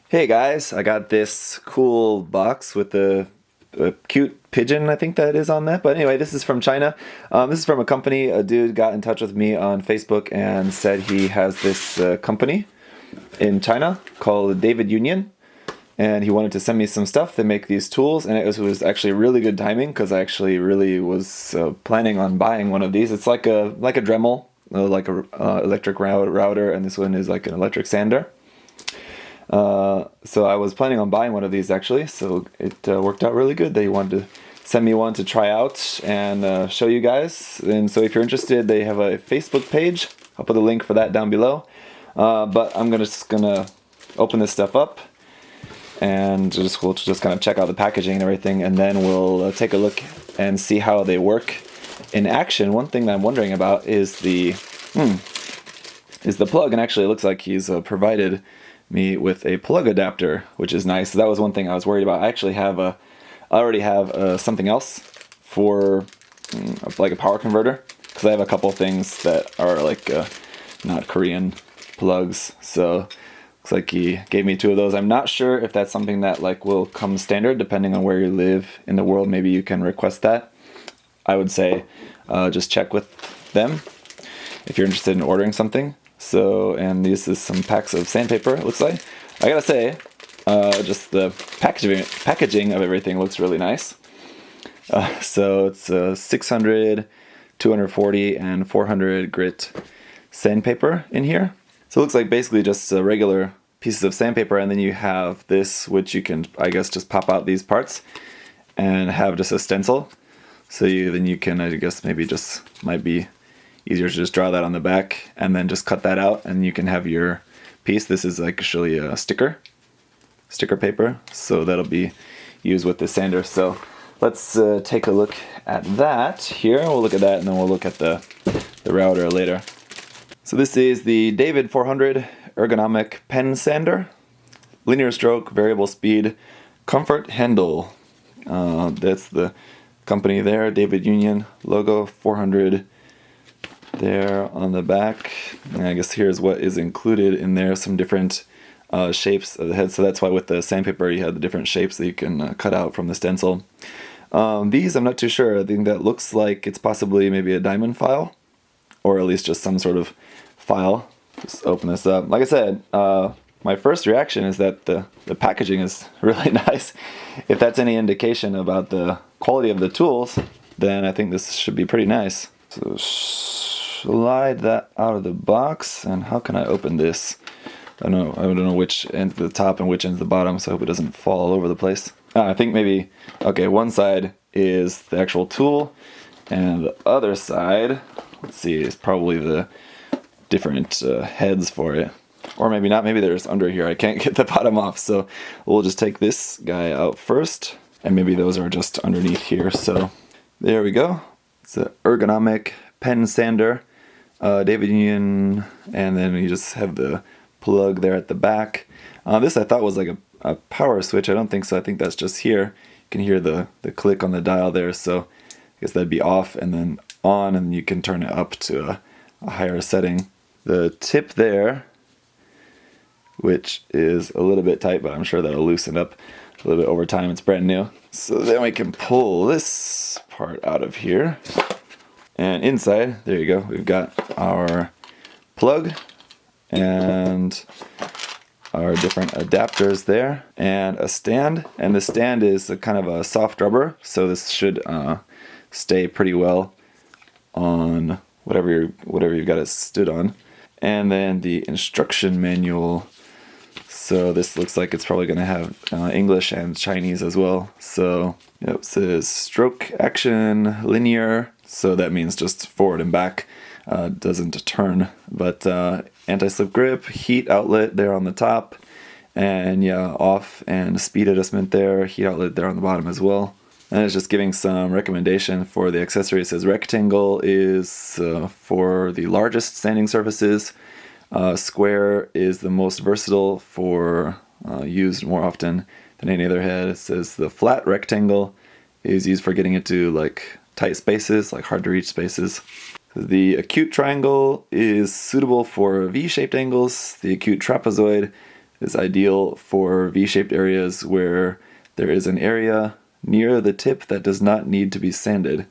Hey guys, I got this cool box with a cute pigeon, I think that is on that. But anyway, this is from China. This is from a company. A dude got in touch with me on Facebook and said he has this company in China called DavidUnion. And he wanted to send me some stuff to make these tools. And it was actually really good timing because I actually really was planning on buying one of these. It's like a Dremel, like a electric router, and this one is like an electric sander. So I was planning on buying one of these actually, so it worked out really good. They wanted to send me one to try out and show you guys. And so if you're interested, they have a Facebook page. I'll put the link for that down below. But I'm just gonna open this stuff up and we'll just kind of check out the packaging and everything, and then we'll take a look and see how they work in action. One thing that I'm wondering about is the plug, and actually it looks like he's provided me with a plug adapter, which is nice. So that was one thing I was worried about. I already have something else for like a power converter, because I have a couple things that are like not Korean plugs. So looks like he gave me two of those. I'm not sure if that's something that like will come standard depending on where you live in the world. Maybe you can request that. I would say just check with them if you're interested in ordering something. So, and this is some packs of sandpaper, it looks like. I gotta say, just the packaging of everything looks really nice. So it's 600, 240, and 400 grit sandpaper in here. So it looks like basically just regular pieces of sandpaper, and then you have this, which you can, I guess, just pop out these parts and have just a stencil. So then you can, I guess, maybe just might be easier to just draw that on the back and then just cut that out, and you can have your piece. This is like actually a sticker paper, so that'll be used with the sander. So let's take a look at that here. We'll look at that and then we'll look at the router later. So this is the David 400 ergonomic pen sander, linear stroke, variable speed, comfort handle. That's the company there, DavidUnion logo, 400 there on the back. And I guess here's what is included in there, some different shapes of the head. So that's why with the sandpaper you have the different shapes that you can cut out from the stencil. These I'm not too sure. I think that looks like it's possibly maybe a diamond file, or at least just some sort of file. Just open this up. Like I said, my first reaction is that the packaging is really nice. If that's any indication about the quality of the tools, then I think this should be pretty nice. So slide that out of the box, and how can I open this? I don't know which end's the top and which end's the bottom, so I hope it doesn't fall all over the place. I think maybe, okay, one side is the actual tool, and the other side, let's see, is probably the different heads for it. Or maybe not, maybe there's under here. I can't get the bottom off, so we'll just take this guy out first, and maybe those are just underneath here. So there we go. It's an ergonomic pen sander, DavidUnion, and then you just have the plug there at the back. This I thought was like a power switch. I don't think so. I think that's just here. You can hear the click on the dial there, so I guess that'd be off and then on, and you can turn it up to a higher setting. The tip there, which is a little bit tight, but I'm sure that'll loosen up a little bit over time. It's brand new. So then we can pull this part out of here. And inside, there you go, we've got our plug and our different adapters there, and a stand. And the stand is a kind of a soft rubber, so this should stay pretty well on whatever you've got it stood on. And then the instruction manual. So this looks like it's probably going to have English and Chinese as well. So yep, it says stroke action linear. So that means just forward and back, doesn't turn. But anti-slip grip, heat outlet there on the top. And yeah, off and speed adjustment there, heat outlet there on the bottom as well. And it's just giving some recommendation for the accessory. It says rectangle is for the largest sanding surfaces. Square is the most versatile for used more often than any other head. It says the flat rectangle is used for getting into like tight spaces, like hard to reach spaces. The acute triangle is suitable for V-shaped angles. The acute trapezoid is ideal for V-shaped areas where there is an area near the tip that does not need to be sanded.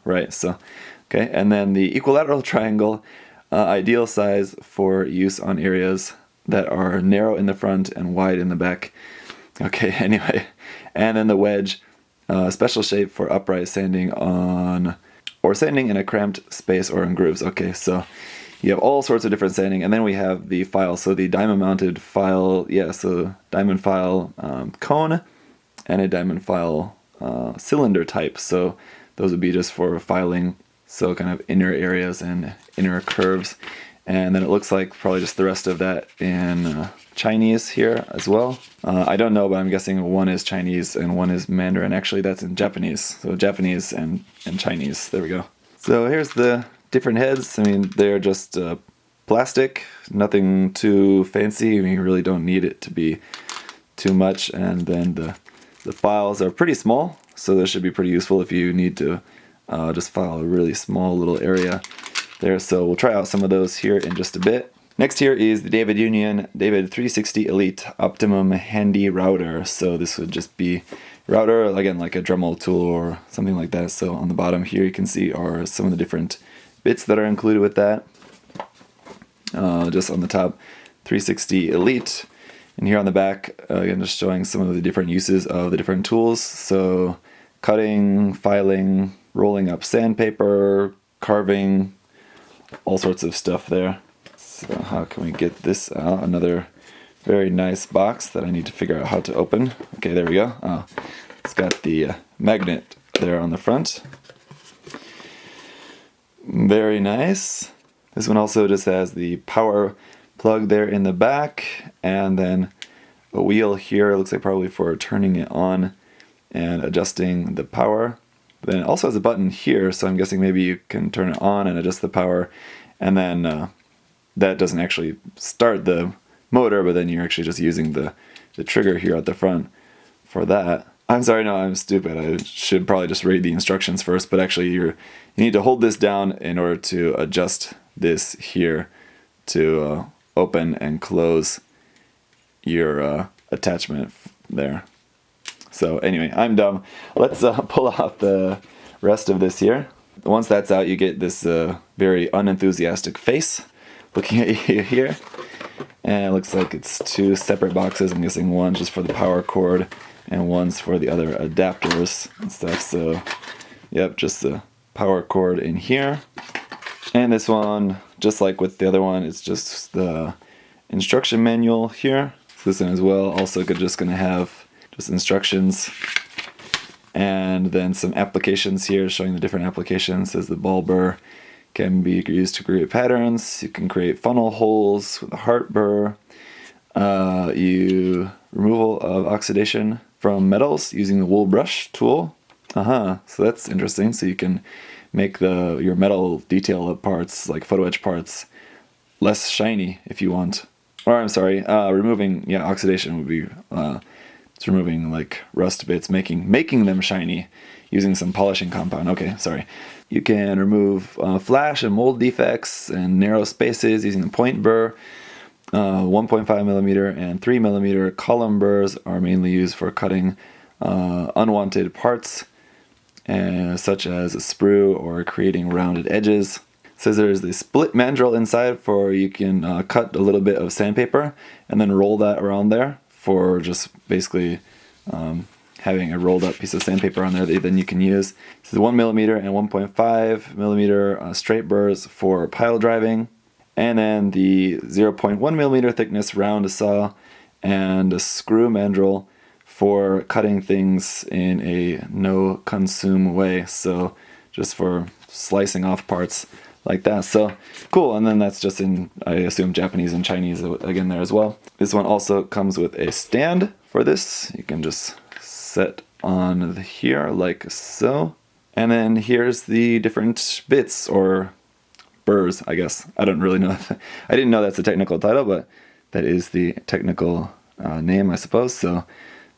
Right, so, okay, and then the equilateral triangle, ideal size for use on areas that are narrow in the front and wide in the back. Okay, anyway, and then the wedge, special shape for upright sanding or sanding in a cramped space or in grooves. Okay, so you have all sorts of different sanding, and then we have the file. So the diamond mounted file, so diamond file cone and a diamond file cylinder type. So those would be just for filing, so kind of inner areas and inner curves. And then it looks like probably just the rest of that in Chinese here as well. I don't know, but I'm guessing one is Chinese and one is Mandarin. Actually, that's in Japanese. So Japanese and Chinese. There we go. So here's the different heads. I mean, they're just plastic, nothing too fancy. I mean, you really don't need it to be too much. And then the files are pretty small, so this should be pretty useful if you need to just file a really small little area there. So we'll try out some of those here in just a bit. Next here is the DavidUnion David 360 Elite Optimum Handy Router. So this would just be router, again, like a Dremel tool or something like that. So on the bottom here you can see are some of the different bits that are included with that. Just on the top, 360 Elite. And here on the back, again, just showing some of the different uses of the different tools. So cutting, filing, rolling up sandpaper, carving, all sorts of stuff there. So how can we get this out? Another very nice box that I need to figure out how to open. Okay, there we go. It's got the magnet there on the front. Very nice. This one also just has the power plug there in the back, and then a wheel here. It looks like probably for turning it on and adjusting the power. Then it also has a button here, so I'm guessing maybe you can turn it on and adjust the power, and then that doesn't actually start the motor, but then you're actually just using the trigger here at the front for that. I'm sorry, no, I'm stupid. I should probably just read the instructions first, but actually you need to hold this down in order to adjust this here to open and close your attachment there. So anyway, I'm dumb. Let's pull out the rest of this here. Once that's out, you get this very unenthusiastic face looking at you here. And it looks like it's two separate boxes. I'm guessing one just for the power cord and one's for the other adapters and stuff. So yep, just the power cord in here. And this one, just like with the other one, it's just the instruction manual here. So this one as well, also just going to have just instructions. And then some applications here showing the different applications. As the ball burr can be used to create patterns. You can create funnel holes with a heart burr. Removal of oxidation from metals using the wool brush tool. So that's interesting. So you can make your metal detail parts, like photo etch parts, less shiny if you want. Or I'm sorry, removing oxidation would be it's removing like rust bits, making them shiny using some polishing compound. Okay, sorry. You can remove flash and mold defects and narrow spaces using the point burr. 1.5 millimeter and 3 millimeter column burrs are mainly used for cutting unwanted parts, such as a sprue or creating rounded edges. It says there's the split mandrel inside for you can cut a little bit of sandpaper and then roll that around there for just basically having a rolled up piece of sandpaper on there that then you can use. This is 1 millimeter and 1.5 millimeter straight burrs for pile driving. And then the 0.1 millimeter thickness round saw and a screw mandrel for cutting things in a no consume way. So just for slicing off parts like that. So cool. And then that's just in, I assume, Japanese and Chinese again there as well. This one also comes with a stand for this. You can just set on here like so. And then here's the different bits or burrs, I guess. I don't really know. I didn't know that's the technical title, but that is the technical name, I suppose. So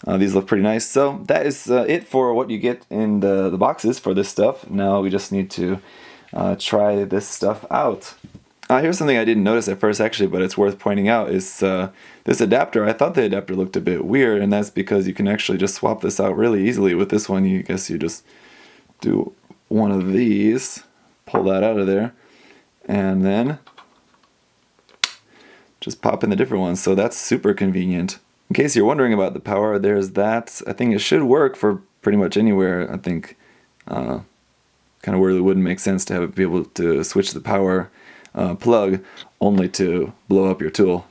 these look pretty nice. So that is it for what you get in the boxes for this stuff. Now we just need to try this stuff out. Here's something I didn't notice at first actually, but it's worth pointing out is this adapter. I thought the adapter looked a bit weird, and that's because you can actually just swap this out really easily with this one. You just do one of these, pull that out of there, and then just pop in the different ones. So that's super convenient. In case you're wondering about the power, there's that. I think it should work for pretty much anywhere. I think kind of where it wouldn't make sense to have it be able to switch the power plug only to blow up your tool.